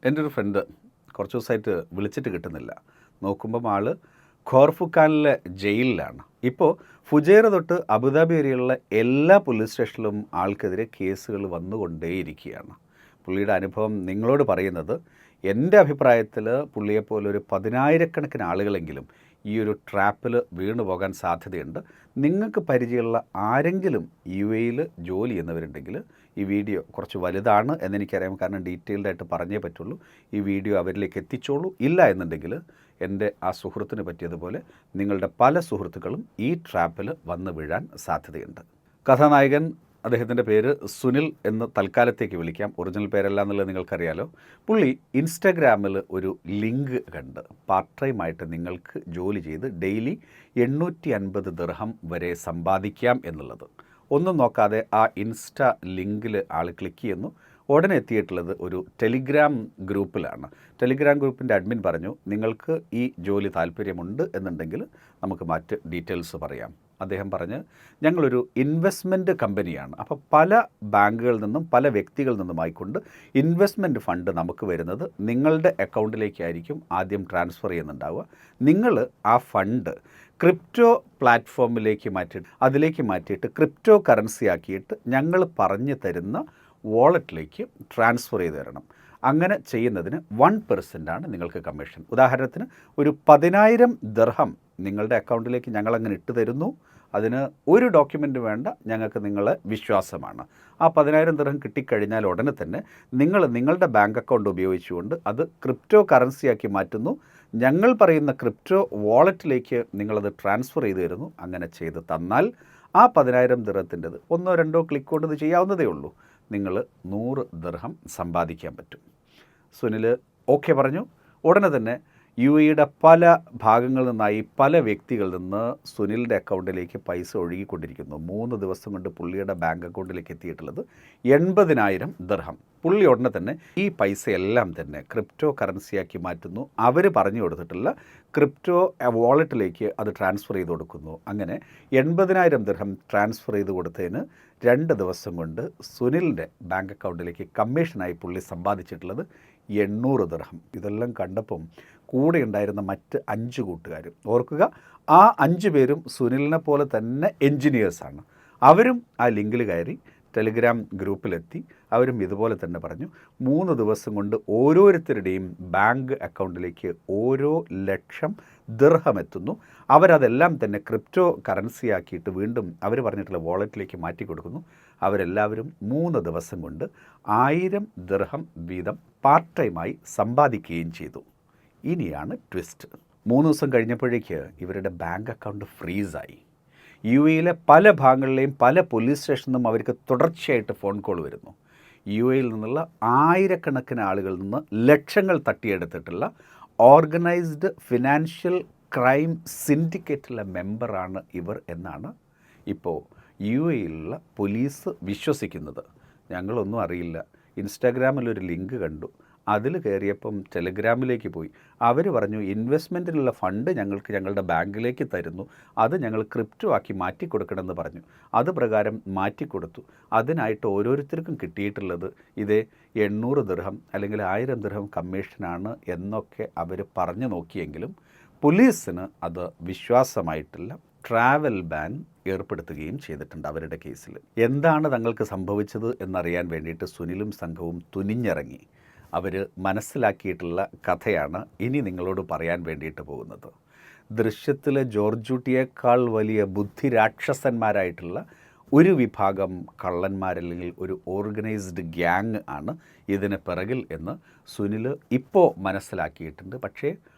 എൻ്റെ ഒരു ഫ്രണ്ട് കുറച്ച് ദിവസമായിട്ട് വിളിച്ചിട്ട് കിട്ടുന്നില്ല. നോക്കുമ്പം ആൾ ഖോർഫുഖാനിലെ ജയിലിലാണ്. ഇപ്പോൾ ഫുജൈറ തൊട്ട് അബുദാബി വരെയുള്ള എല്ലാ പോലീസ് സ്റ്റേഷനിലും ആൾക്കെതിരെ കേസുകൾ വന്നുകൊണ്ടേയിരിക്കുകയാണ്. പുള്ളിയുടെ അനുഭവം നിങ്ങളോട് പറയുന്നത്, എൻ്റെ അഭിപ്രായത്തിൽ പുള്ളിയെപ്പോലെ ഒരു 10,000-കണക്കിന് ആളുകളെങ്കിലും ഈ ഒരു ട്രാപ്പിൽ വീണു പോകാൻ സാധ്യതയുണ്ട്. നിങ്ങൾക്ക് പരിചയമുള്ള ആരെങ്കിലും UAE ജോലി ചെയ്യുന്നവരുണ്ടെങ്കിൽ ഈ വീഡിയോ കുറച്ച് വലുതാണ് എന്നെനിക്കറിയാം, കാരണം ഡീറ്റെയിൽഡായിട്ട് പറഞ്ഞേ പറ്റുള്ളൂ. ഈ വീഡിയോ അവരിലേക്ക് എത്തിച്ചോളൂ. ഇല്ല എന്നുണ്ടെങ്കിൽ എൻ്റെ ആ സുഹൃത്തിന് പറ്റിയതുപോലെ നിങ്ങളുടെ പല സുഹൃത്തുക്കളും ഈ ട്രാപ്പിൽ വന്ന് വീഴാൻ സാധ്യതയുണ്ട്. കഥാനായകൻ, അദ്ദേഹത്തിൻ്റെ പേര് സുനിൽ എന്ന് തൽക്കാലത്തേക്ക് വിളിക്കാം, ഒറിജിനൽ പേരല്ല എന്നുള്ളത് നിങ്ങൾക്കറിയാലോ. പുള്ളി ഇൻസ്റ്റാഗ്രാമിൽ ഒരു ലിങ്ക് കണ്ട് പാർട്ട് ടൈമായിട്ട് നിങ്ങൾക്ക് ജോലി ചെയ്ത് ഡെയിലി 850 ദിർഹം വരെ സമ്പാദിക്കാം എന്നുള്ളത്. ഒന്നും നോക്കാതെ ആ ഇൻസ്റ്റാ ലിങ്കിൽ ആൾ ക്ലിക്ക് ചെയ്യുന്നു. ഉടനെ എത്തിയിട്ടുള്ളത് ഒരു ടെലിഗ്രാം ഗ്രൂപ്പിലാണ്. ടെലിഗ്രാം ഗ്രൂപ്പിൻ്റെ അഡ്മിൻ പറഞ്ഞു, നിങ്ങൾക്ക് ഈ ജോലി താല്പര്യമുണ്ട് എന്നുണ്ടെങ്കിൽ നമുക്ക് മറ്റ് ഡീറ്റെയിൽസ് പറയാം. അദ്ദേഹം പറഞ്ഞ്, ഞങ്ങളൊരു ഇൻവെസ്റ്റ്മെൻറ്റ് കമ്പനിയാണ്. അപ്പോൾ പല ബാങ്കുകളിൽ നിന്നും പല വ്യക്തികളിൽ നിന്നുമായിക്കൊണ്ട് ഇൻവെസ്റ്റ്മെൻറ്റ് ഫണ്ട് നമുക്ക് വരുന്നത് നിങ്ങളുടെ അക്കൗണ്ടിലേക്കായിരിക്കും ആദ്യം ട്രാൻസ്ഫർ ചെയ്യുന്നുണ്ടാവുക. നിങ്ങൾ ആ ഫണ്ട് ക്രിപ്റ്റോ പ്ലാറ്റ്ഫോമിലേക്ക് മാറ്റിയിട്ട് ക്രിപ്റ്റോ കറൻസി ആക്കിയിട്ട് ഞങ്ങൾ പറഞ്ഞു തരുന്ന വാളറ്റിലേക്ക് ട്രാൻസ്ഫർ ചെയ്ത് തരണം. അങ്ങനെ ചെയ്യുന്നതിന് 1% നിങ്ങൾക്ക് കമ്മീഷൻ. ഉദാഹരണത്തിന് ഒരു 10,000 ദിർഹം നിങ്ങളുടെ അക്കൗണ്ടിലേക്ക് ഞങ്ങളങ്ങനെ ഇട്ട് തരുന്നു. അതിന് ഒരു ഡോക്യുമെൻ്റ് വേണ്ട, ഞങ്ങൾക്ക് നിങ്ങളെ വിശ്വാസമാണ്. ആ 10,000 ദിർഹം കിട്ടിക്കഴിഞ്ഞാൽ ഉടനെ തന്നെ നിങ്ങൾ നിങ്ങളുടെ ബാങ്ക് അക്കൗണ്ട് ഉപയോഗിച്ചുകൊണ്ട് അത് ക്രിപ്റ്റോ കറൻസിയാക്കി മാറ്റുന്നു. ഞങ്ങൾ പറയുന്ന ക്രിപ്റ്റോ വാളറ്റിലേക്ക് നിങ്ങളത് ട്രാൻസ്ഫർ ചെയ്ത് തരുന്നു. അങ്ങനെ ചെയ്ത് തന്നാൽ ആ 10,000 ദിർഹത്തിൻ്റെത് 1-2 ക്ലിക്ക് കൊണ്ട് ഇത് ചെയ്യാവുന്നതേ ഉള്ളൂ. നിങ്ങൾ 100 ദിർഹം സമ്പാദിക്കാൻ പറ്റും. സുനിൽ ഓക്കെ പറഞ്ഞു. ഉടനെ തന്നെ UAE പല ഭാഗങ്ങളിൽ നിന്നായി പല വ്യക്തികളിൽ നിന്ന് സുനിലിൻ്റെ അക്കൗണ്ടിലേക്ക് പൈസ ഒഴുകിക്കൊണ്ടിരിക്കുന്നു. 3 ദിവസം കൊണ്ട് പുള്ളിയുടെ ബാങ്ക് അക്കൗണ്ടിലേക്ക് എത്തിയിട്ടുള്ളത് 80,000 ദിർഹം. പുള്ളി ഉടനെ തന്നെ ഈ പൈസയെല്ലാം തന്നെ ക്രിപ്റ്റോ കറൻസിയാക്കി മാറ്റുന്നു. അവർ പറഞ്ഞു കൊടുത്തിട്ടുള്ള ക്രിപ്റ്റോ വാളറ്റിലേക്ക് അത് ട്രാൻസ്ഫർ ചെയ്ത് കൊടുക്കുന്നു. അങ്ങനെ 80,000 ദിർഹം ട്രാൻസ്ഫർ ചെയ്ത് കൊടുത്തതിന് 2 ദിവസം കൊണ്ട് സുനിലിൻ്റെ ബാങ്ക് അക്കൗണ്ടിലേക്ക് കമ്മീഷനായി പുള്ളി സമ്പാദിച്ചിട്ടുള്ളത് 800 ദിർഹം. ഇതെല്ലാം കണ്ടപ്പം കൂടെ ഉണ്ടായിരുന്ന മറ്റ് 5 കൂട്ടുകാരും, ഓർക്കുക, ആ 5 പേരും സുനിലിനെ പോലെ തന്നെ എൻജിനീയേഴ്സാണ്. അവരും ആ ലിങ്കിൽ കയറി ടെലിഗ്രാം ഗ്രൂപ്പിലെത്തി. അവരും ഇതുപോലെ തന്നെ പറഞ്ഞു, 3 ദിവസം കൊണ്ട് ഓരോരുത്തരുടെയും ബാങ്ക് അക്കൗണ്ടിലേക്ക് ഓരോ 1,00,000 ദിർഹം എത്തുന്നു. അവരതെല്ലാം തന്നെ ക്രിപ്റ്റോ കറൻസിയാക്കിയിട്ട് വീണ്ടും അവർ പറഞ്ഞിട്ടുള്ള വാളറ്റിലേക്ക് മാറ്റി കൊടുക്കുന്നു. അവരെല്ലാവരും 3 ദിവസം കൊണ്ട് 1000 ദിർഹം വീതം പാർട്ട് ടൈമായി സമ്പാദിക്കുകയും ചെയ്തു. ഇനിയാണ് ട്വിസ്റ്റ്. 3 ദിവസം കഴിഞ്ഞപ്പോഴേക്ക് ഇവരുടെ ബാങ്ക് അക്കൗണ്ട് ഫ്രീസായി. UAE പല ഭാഗങ്ങളിലെയും പല പോലീസ് സ്റ്റേഷനിൽ നിന്നും അവർക്ക് തുടർച്ചയായിട്ട് ഫോൺ കോൾ വരുന്നു. UAE നിന്നുള്ള 1000-കണക്കിന് ആളുകളിൽ നിന്ന് ലക്ഷങ്ങൾ തട്ടിയെടുത്തിട്ടുള്ള ഓർഗനൈസ്ഡ് ഫിനാൻഷ്യൽ ക്രൈം സിൻഡിക്കേറ്റിലെ മെമ്പറാണ് ഇവർ എന്നാണ് ഇപ്പോൾ UAE പോലീസ് വിശ്വസിക്കുന്നത്. ഞങ്ങളൊന്നും അറിയില്ല. ഇൻസ്റ്റാഗ്രാമിലൊരു ലിങ്ക് കണ്ടു, അതിൽ കയറിയപ്പം ടെലിഗ്രാമിലേക്ക് പോയി. അവർ പറഞ്ഞു, ഇൻവെസ്റ്റ്മെൻറ്റിനുള്ള ഫണ്ട് ഞങ്ങളുടെ ബാങ്കിലേക്ക് തരുന്നു, അത് ഞങ്ങൾ ക്രിപ്റ്റോ ആക്കി മാറ്റിക്കൊടുക്കണമെന്ന് പറഞ്ഞു. അത് പ്രകാരം മാറ്റിക്കൊടുത്തു. അതിനായിട്ട് ഓരോരുത്തർക്കും കിട്ടിയിട്ടുള്ളത് ഇതേ 800 ദിർഹം അല്ലെങ്കിൽ 1000 ദിർഹം കമ്മീഷനാണ് എന്നൊക്കെ അവർ പറഞ്ഞു നോക്കിയെങ്കിലും പോലീസിന് അത് വിശ്വാസമായിട്ടില്ല. ട്രാവൽ ബാൻ ഏർപ്പെടുത്തുകയും ചെയ്തിട്ടുണ്ട് അവരുടെ കേസിൽ. എന്താണ് തങ്ങൾക്ക് സംഭവിച്ചത് എന്നറിയാൻ വേണ്ടിയിട്ട് സുനിലും സംഘവും തുനിഞ്ഞിറങ്ങി. അവർ മനസ്സിലാക്കിയിട്ടുള്ള കഥയാണ് ഇനി നിങ്ങളോട് പറയാൻ വേണ്ടിയിട്ട് പോകുന്നത്. ദൃശ്യത്തിലെ ജോർജൂട്ടിയേക്കാൾ വലിയ ബുദ്ധിരാക്ഷസന്മാരായിട്ടുള്ള ഒരു വിഭാഗം കള്ളന്മാരല്ലെങ്കിൽ ഒരു ഓർഗനൈസ്ഡ് ഗ്യാങ് ആണ് ഇതിന് പിറകിൽ എന്ന് സുനിൽ ഇപ്പോൾ മനസ്സിലാക്കിയിട്ടുണ്ട്. പക്ഷേ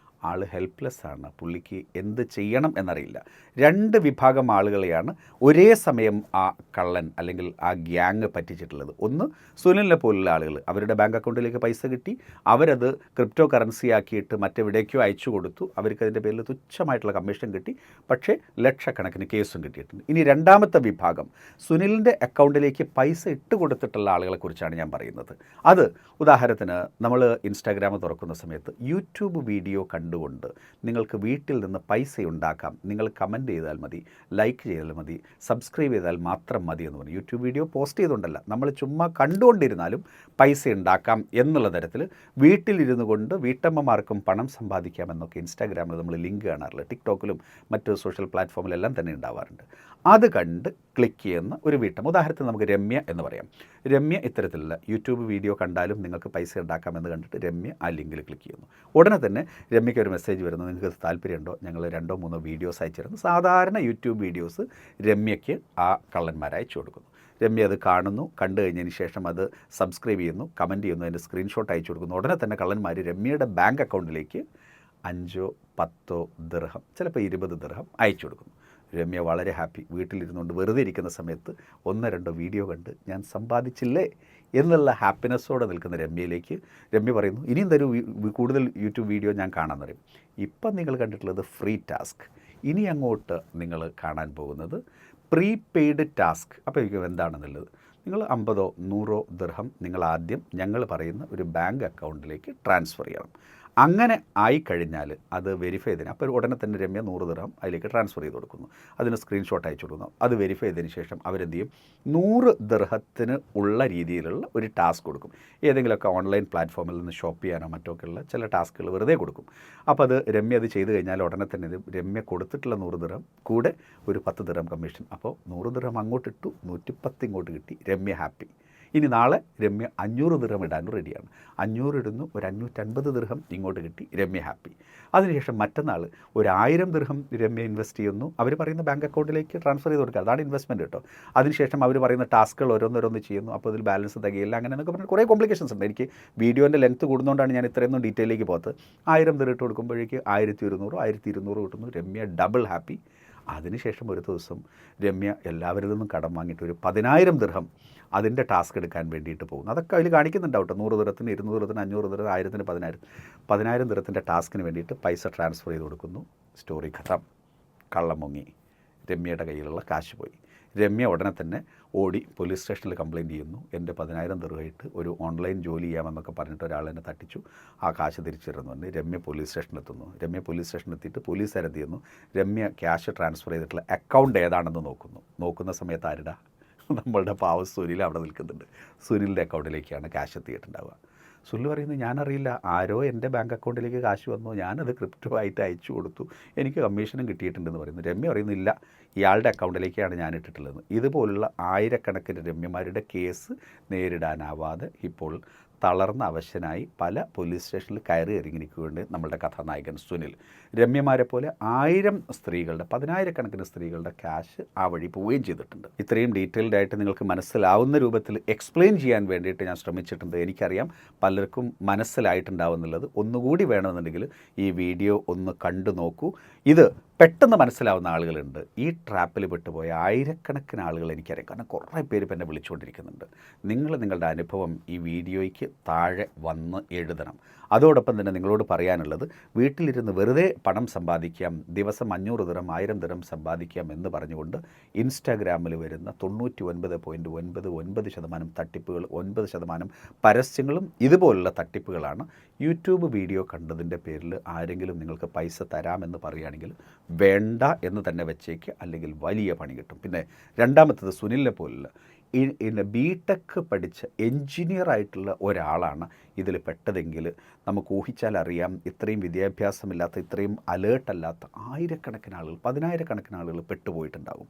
ആൾ ഹെൽപ്ലെസ് ആണ്. പുള്ളിക്ക് എന്ത് ചെയ്യണം എന്നറിയില്ല. 2 വിഭാഗം ആളുകളെയാണ് ഒരേ സമയം ആ കള്ളൻ അല്ലെങ്കിൽ ആ ഗ്യാങ് പറ്റിച്ചിട്ടുള്ളത്. ഒന്ന്, സുനിലിനെ പോലുള്ള ആളുകൾ, അവരുടെ ബാങ്ക് അക്കൗണ്ടിലേക്ക് പൈസ കിട്ടി, അവരത് ക്രിപ്റ്റോ കറൻസി ആക്കിയിട്ട് മറ്റെവിടേക്കോ അയച്ചു കൊടുത്തു. അവർക്ക് അതിൻ്റെ പേരിൽ തുച്ഛമായിട്ടുള്ള കമ്മീഷൻ കിട്ടി. പക്ഷേ ലക്ഷക്കണക്കിന് കേസും കിട്ടിയിട്ടുണ്ട്. ഇനി രണ്ടാമത്തെ വിഭാഗം, സുനിലിൻ്റെ അക്കൗണ്ടിലേക്ക് പൈസ ഇട്ട് കൊടുത്തിട്ടുള്ള ആളുകളെക്കുറിച്ചാണ് ഞാൻ പറയുന്നത്. അത് ഉദാഹരണത്തിന് നമ്മൾ ഇൻസ്റ്റാഗ്രാം തുറക്കുന്ന സമയത്ത് യൂട്യൂബ് വീഡിയോ കണ്ടുകൊണ്ട് നിങ്ങൾക്ക് വീട്ടിൽ നിന്ന് പൈസ ഉണ്ടാക്കാം. നിങ്ങൾ കമൻറ്റ് ചെയ്താൽ മതി, ലൈക്ക് ചെയ്താൽ മതി, സബ്സ്ക്രൈബ് ചെയ്താൽ മാത്രം മതി എന്ന് പറഞ്ഞു. യൂട്യൂബ് വീഡിയോ പോസ്റ്റ് ചെയ്തുകൊണ്ടല്ല, നമ്മൾ ചുമ്മാ കണ്ടുകൊണ്ടിരുന്നാലും പൈസ ഉണ്ടാക്കാം എന്നുള്ള തരത്തിൽ വീട്ടിലിരുന്നു കൊണ്ട് വീട്ടമ്മമാർക്കും പണം സമ്പാദിക്കാമെന്നൊക്കെ ഇൻസ്റ്റാഗ്രാമിൽ നമ്മൾ ലിങ്ക് കാണാറില്ല, ടിക്ടോക്കിലും മറ്റ് സോഷ്യൽ പ്ലാറ്റ്ഫോമിലെല്ലാം തന്നെ ഉണ്ടാവാറുണ്ട്. അത് കണ്ട് ക്ലിക്ക് ചെയ്യുന്ന ഒരു വീട്ടമ്മ, ഉദാഹരണത്തിന് നമുക്ക് രമ്യ എന്ന് പറയാം. രമ്യ ഇത്തരത്തിലുള്ള യൂട്യൂബ് വീഡിയോ കണ്ടാലും നിങ്ങൾക്ക് പൈസ ഉണ്ടാക്കാമെന്ന് കണ്ടിട്ട് രമ്യ ആ ലിങ്കിൽ ക്ലിക്ക് ചെയ്യുന്നു. ഉടനെ തന്നെ രമ്യയ്ക്ക് ഒരു മെസ്സേജ് വരുന്നു, നിങ്ങൾക്ക് താല്പര്യമുണ്ടോ, ഞങ്ങൾ 2-3 വീഡിയോസ് അയച്ചു തരുന്നു. സാധാരണ യൂട്യൂബ് വീഡിയോസ് രമ്യയ്ക്ക് ആ കള്ളന്മാർ അയച്ചു കൊടുക്കുന്നു. രമ്യ അത് കാണുന്നു, കണ്ടു കഴിഞ്ഞതിന് ശേഷം അത് സബ്സ്ക്രൈബ് ചെയ്യുന്നു, കമൻറ്റ് ചെയ്യുന്നു, അതിൻ്റെ സ്ക്രീൻഷോട്ട് അയച്ചു കൊടുക്കുന്നു. ഉടനെ തന്നെ കള്ളന്മാർ രമ്യയുടെ ബാങ്ക് അക്കൗണ്ടിലേക്ക് 5-10 ദിർഹം, ചിലപ്പോൾ 20 ദിർഹം അയച്ചു കൊടുക്കുന്നു. രമ്യ വളരെ ഹാപ്പി. വീട്ടിലിരുന്നുകൊണ്ട് വെറുതെ ഇരിക്കുന്ന സമയത്ത് 1-2 വീഡിയോ കണ്ട് ഞാൻ സമ്പാദിച്ചില്ലേ എന്നുള്ള ഹാപ്പിനെസ്സോടെ നിൽക്കുന്ന രമ്യയിലേക്ക് രമ്യ പറയുന്നു, ഇനിയും തരൂ കൂടുതൽ യൂട്യൂബ് വീഡിയോ ഞാൻ കാണാൻ പറയും. ഇപ്പം നിങ്ങൾ കണ്ടിട്ടുള്ളത് ഫ്രീ ടാസ്ക്. ഇനി അങ്ങോട്ട് നിങ്ങൾ കാണാൻ പോകുന്നത് പ്രീപെയ്ഡ് ടാസ്ക്. അപ്പോൾ എനിക്ക് എന്താണെന്നുള്ളത്, നിങ്ങൾ 50-100 ദിർഹം നിങ്ങൾ ആദ്യം ഞങ്ങൾ പറയുന്ന ഒരു ബാങ്ക് അക്കൗണ്ടിലേക്ക് ട്രാൻസ്ഫർ ചെയ്യണം. അങ്ങനെ ആയിക്കഴിഞ്ഞാൽ അത് വെരിഫൈ ചെയ്തതിന് അപ്പോൾ ഉടനെ തന്നെ രമ്യ 100 ദിർഹം അതിലേക്ക് ട്രാൻസ്ഫർ ചെയ്ത് കൊടുക്കുന്നു. അതിന് സ്ക്രീൻഷോട്ട് അയച്ചു കൊടുക്കുന്നു. അത് വെരിഫൈ ചെയ്തതിന് ശേഷം അവരെന്ത് ചെയ്യും, 100 ദിർഹത്തിന് ഉള്ള രീതിയിലുള്ള ഒരു ടാസ്ക് കൊടുക്കും. ഏതെങ്കിലുമൊക്കെ ഓൺലൈൻ പ്ലാറ്റ്ഫോമിൽ നിന്ന് ഷോപ്പ് ചെയ്യാനോ മറ്റൊക്കെ ഉള്ള ചില ടാസ്കുകൾ വെറുതെ കൊടുക്കും. അപ്പോൾ അത് രമ്യ അത് ചെയ്ത് കഴിഞ്ഞാൽ ഉടനെ തന്നെ ഇത് രമ്യ കൊടുത്തിട്ടുള്ള 100 ദിർഹം കൂടെ ഒരു 10 ദിർഹം കമ്മീഷൻ. അപ്പോൾ 100 ദിർഹം അങ്ങോട്ടിട്ടു, 110 ഇങ്ങോട്ട് കിട്ടി. രമ്യ ഹാപ്പി. ഇനി നാളെ രമ്യ 500 ദിർഹം ഇടാനും റെഡിയാണ്. 500 ഇടുന്നു, ഒരു 550 ദിർഹം ഇങ്ങോട്ട് കിട്ടി. രമ്യ ഹാപ്പി. അതിനുശേഷം മറ്റന്നാൾ ഒരു 1000 ദിർഹം രമ്യ ഇൻവെസ്റ്റ് ചെയ്യുന്നു. അവർ പറയുന്ന ബാങ്ക് അക്കൗണ്ടിലേക്ക് ട്രാൻസ്ഫർ ചെയ്ത് കൊടുക്കുക. അതാണ് ഇൻവെസ്റ്റ്മെൻറ്റ് കേട്ടോ. അതിനുശേഷം അവർ പറയുന്ന ടാസ്കുകൾ ഓരോന്നോരോന്ന് ചെയ്യുന്നു. അപ്പോൾ ഇതിൽ ബാലൻസ് തികയില്ല, അങ്ങനെ എന്നൊക്കെ പറഞ്ഞാൽ കുറേ കോംപ്ലിക്കേഷൻസ് ഉണ്ട്. എനിക്ക് വീഡിയോൻ്റെ ലെങ്ത്ത് കൂടുന്നതുകൊണ്ടാണ് ഞാൻ ഇത്രയൊന്നും ഡീറ്റെയിലേക്ക് പോകത്ത്. 1000 ദിർഹം ഇട്ട് കൊടുക്കുമ്പോഴേക്ക് 1200 കിട്ടുന്നു. Ramya double happy. അതിനുശേഷം ഒരു ദിവസം രമ്യ എല്ലാവരിൽ നിന്നും കടം വാങ്ങിയിട്ട് ഒരു 10,000 ദിർഹം അതിൻ്റെ ടാസ്ക് എടുക്കാൻ വേണ്ടിയിട്ട് പോകുന്നു. അതൊക്കെ അതിൽ കാണിക്കുന്നുണ്ടാവട്ടെ. 100 ദിർഹത്തിന്, 200 ദിർഹത്തിന്, 500 ദിർഹം, 1000-ന് 10,000 ദിർഹത്തിൻ്റെ ടാസ്കിന് വേണ്ടിയിട്ട് പൈസ ട്രാൻസ്ഫർ ചെയ്ത് കൊടുക്കുന്നു. സ്റ്റോറി ഖത്തം. കള്ളം മുങ്ങി. രമ്യയുടെ കയ്യിലുള്ള കാശ് പോയി. രമ്യ ഉടനെ തന്നെ ഓടി പോലീസ് സ്റ്റേഷനിൽ കംപ്ലയിൻറ്റ് ചെയ്യുന്നു. എൻ്റെ 10,000 ദിർഹമായിട്ട് ഒരു ഓൺലൈൻ ജോലി ചെയ്യാമെന്നൊക്കെ പറഞ്ഞിട്ട് ഒരാൾ എന്നെ തട്ടിച്ചു, ആ കാശ് തിരിച്ചു തരുന്നുണ്ട്. രമ്യ പോലീസ് സ്റ്റേഷനിലെത്തുന്നു. രമ്യ പോലീസ് സ്റ്റേഷനിലെത്തിയിട്ട് പോലീസുകാരെന്ത് ചെയ്യുന്നു, രമ്യ ക്യാഷ് ട്രാൻസ്ഫർ ചെയ്തിട്ടുള്ള അക്കൗണ്ട് ഏതാണെന്ന് നോക്കുന്ന സമയത്ത് ആരുടെ, നമ്മളുടെ പാവ സുനിൽ അവിടെ നിൽക്കുന്നുണ്ട്. സുനിലിൻ്റെ അക്കൗണ്ടിലേക്കാണ് ക്യാഷ് എത്തിയിട്ടുണ്ടാവുക. സുനിൽ പറയുന്നത്, ഞാനറിയില്ല, ആരോ എൻ്റെ ബാങ്ക് അക്കൗണ്ടിലേക്ക് കാശ് വന്നു, ഞാനത് ക്രിപ്റ്റോ ആയിട്ട് അയച്ചു കൊടുത്തു, എനിക്ക് കമ്മീഷനും കിട്ടിയിട്ടുണ്ടെന്ന് പറയുന്നു. രമ്യ പറയുന്നില്ല, ഇയാളുടെ അക്കൗണ്ടിലേക്കാണ് ഞാൻ ഇട്ടിട്ടുള്ളത്. ഇതുപോലുള്ള ആയിരക്കണക്കിന് രമ്യമാരുടെ കേസ് നേരിടാനാവാതെ ഇപ്പോൾ തളർന്ന അവശനായി പല പോലീസ് സ്റ്റേഷനിൽ കയറി ഇറങ്ങിയിരിക്കുകയുണ്ട് നമ്മളുടെ കഥാനായകൻ സുനിൽ. രമ്യമാരെ പോലെ 1000 സ്ത്രീകളുടെ, 10,000-കണക്കിന് സ്ത്രീകളുടെ ക്യാഷ് ആ വഴി പോവുകയും ചെയ്തിട്ടുണ്ട്. ഇത്രയും ഡീറ്റെയിൽഡ് ആയിട്ട് നിങ്ങൾക്ക് മനസ്സിലാവുന്ന രൂപത്തിൽ എക്സ്പ്ലെയിൻ ചെയ്യാൻ വേണ്ടിയിട്ട് ഞാൻ ശ്രമിച്ചിട്ടുണ്ട്. എനിക്കറിയാം പലർക്കും മനസ്സിലായിട്ടുണ്ടാവുന്നുള്ളത്. ഒന്നുകൂടി വേണമെന്നുണ്ടെങ്കിൽ ഈ വീഡിയോ ഒന്ന് കണ്ടു നോക്കൂ. ഇത് പെട്ടെന്ന് മനസ്സിലാവുന്ന ആളുകളുണ്ട്. ഈ ട്രാപ്പിൽ പെട്ടുപോയ ആയിരക്കണക്കിന് ആളുകൾ എനിക്കറിയാം. കാരണം കുറേ പേര് ഇപ്പം എന്നെ വിളിച്ചുകൊണ്ടിരിക്കുന്നുണ്ട്. നിങ്ങൾ നിങ്ങളുടെ അനുഭവം ഈ വീഡിയോയ്ക്ക് താഴെ വന്ന് എഴുതണം. അതോടൊപ്പം തന്നെ നിങ്ങളോട് പറയാനുള്ളത്, വീട്ടിലിരുന്ന് വെറുതെ പണം സമ്പാദിക്കാം, ദിവസം 500 ദിർഹം 1000 ദിർഹം സമ്പാദിക്കാം എന്ന് പറഞ്ഞുകൊണ്ട് ഇൻസ്റ്റാഗ്രാമിൽ വരുന്ന 99.99% തട്ടിപ്പുകൾ, 9% പരസ്യങ്ങളും ഇതുപോലുള്ള തട്ടിപ്പുകളാണ്. യൂട്യൂബ് വീഡിയോ കണ്ടതിൻ്റെ പേരിൽ ആരെങ്കിലും നിങ്ങൾക്ക് പൈസ തരാമെന്ന് പറയുകയാണെങ്കിൽ വേണ്ട എന്ന് തന്നെ വെച്ചേക്ക്, അല്ലെങ്കിൽ വലിയ പണി കിട്ടും. പിന്നെ രണ്ടാമത്തത്, സുനിലിനെ പോലുള്ള ബിടെക് പഠിച്ച എൻജിനീയർ ആയിട്ടുള്ള ഒരാളാണ് ഇതിൽ പെട്ടതെങ്കിൽ നമുക്ക് ഊഹിച്ചാൽ അറിയാം, ഇത്രയും വിദ്യാഭ്യാസമില്ലാത്ത, ഇത്രയും അലേർട്ടല്ലാത്ത ആയിരക്കണക്കിന് ആളുകൾ, 10,000-കണക്കിന് ആളുകൾ പെട്ടുപോയിട്ടുണ്ടാകും.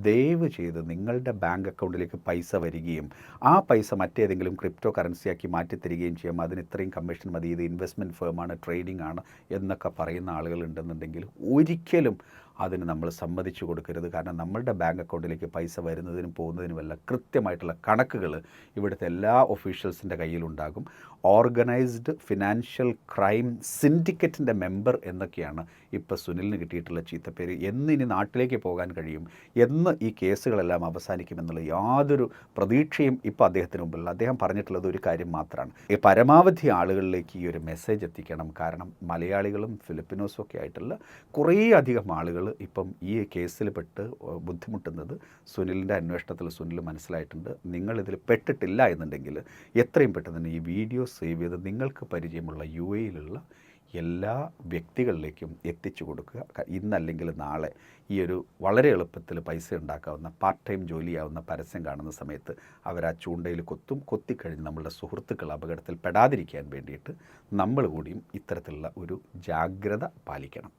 ദയവ് ചെയ്ത് നിങ്ങളുടെ ബാങ്ക് അക്കൗണ്ടിലേക്ക് പൈസ വരികയും ആ പൈസ മറ്റേതെങ്കിലും ക്രിപ്റ്റോ കറൻസിയാക്കി മാറ്റിത്തരികയും ചെയ്യാം. അതിന് ഇത്രയും കമ്മീഷൻ മതി, ഇത് ഇൻവെസ്റ്റ്മെൻറ്റ് ഫേമാണ്, ട്രേഡിംഗ് ആണ് എന്നൊക്കെ പറയുന്ന ആളുകളുണ്ടെന്നുണ്ടെങ്കിൽ ഒരിക്കലും അതിന് നമ്മൾ സമ്മതിച്ചു കൊടുക്കരുത്. കാരണം നമ്മളുടെ ബാങ്ക് അക്കൗണ്ടിലേക്ക് പൈസ വരുന്നതിനും പോകുന്നതിനുമല്ല കൃത്യമായിട്ടുള്ള കണക്കുകൾ ഇവിടുത്തെ എല്ലാ ഒഫീഷ്യൽസിൻ്റെ കയ്യിലുണ്ടാകും. ഓർഗനൈസ്ഡ് ഫിനാൻഷ്യൽ ക്രൈം സിൻഡിക്കേറ്റിൻ്റെ മെമ്പർ എന്നൊക്കെയാണ് ഇപ്പോൾ സുനിലിന് കിട്ടിയിട്ടുള്ള ചീത്തപ്പേര്. ഇനി നാട്ടിലേക്ക് പോകാൻ കഴിയും, എന്ന് ഈ കേസുകളെല്ലാം അവസാനിക്കുമെന്നുള്ള യാതൊരു പ്രതീക്ഷയും ഇപ്പോൾ അദ്ദേഹത്തിന് മുമ്പില്ല. അദ്ദേഹം പറഞ്ഞിട്ടുള്ളത് ഒരു കാര്യം മാത്രമാണ്, പരമാവധി ആളുകളിലേക്ക് ഈ ഒരു മെസ്സേജ് എത്തിക്കണം. കാരണം മലയാളികളും ഫിലിപ്പിനോസും ഒക്കെ ആയിട്ടുള്ള കുറേ അധികം ആളുകൾ ഇപ്പം ഈ കേസിൽ പെട്ട് ബുദ്ധിമുട്ടുന്നത് സുനിലിൻ്റെ അന്വേഷണത്തിൽ സുനിൽ മനസ്സിലായിട്ടുണ്ട്. നിങ്ങളിതിൽ പെട്ടിട്ടില്ല എന്നുണ്ടെങ്കിൽ എത്രയും പെട്ടെന്ന് തന്നെ ഈ വീഡിയോ സേവ് ചെയ്ത് നിങ്ങൾക്ക് പരിചയമുള്ള UAE-യിലുള്ള എല്ലാ വ്യക്തികളിലേക്കും എത്തിച്ചു കൊടുക്കുക. ഇന്നല്ലെങ്കിൽ നാളെ ഈ ഒരു വളരെ എളുപ്പത്തിൽ പൈസ ഉണ്ടാക്കാവുന്ന പാർട്ട് ടൈം ജോലിയാവുന്ന പരസ്യം കാണുന്ന സമയത്ത് അവർ ആ ചൂണ്ടയിൽ കൊത്തിക്കഴിഞ്ഞ് നമ്മളുടെ സുഹൃത്തുക്കൾ അപകടത്തിൽ പെടാതിരിക്കാൻ വേണ്ടിയിട്ട് നമ്മൾ കൂടിയും ഇത്തരത്തിലുള്ള ഒരു ജാഗ്രത പാലിക്കണം.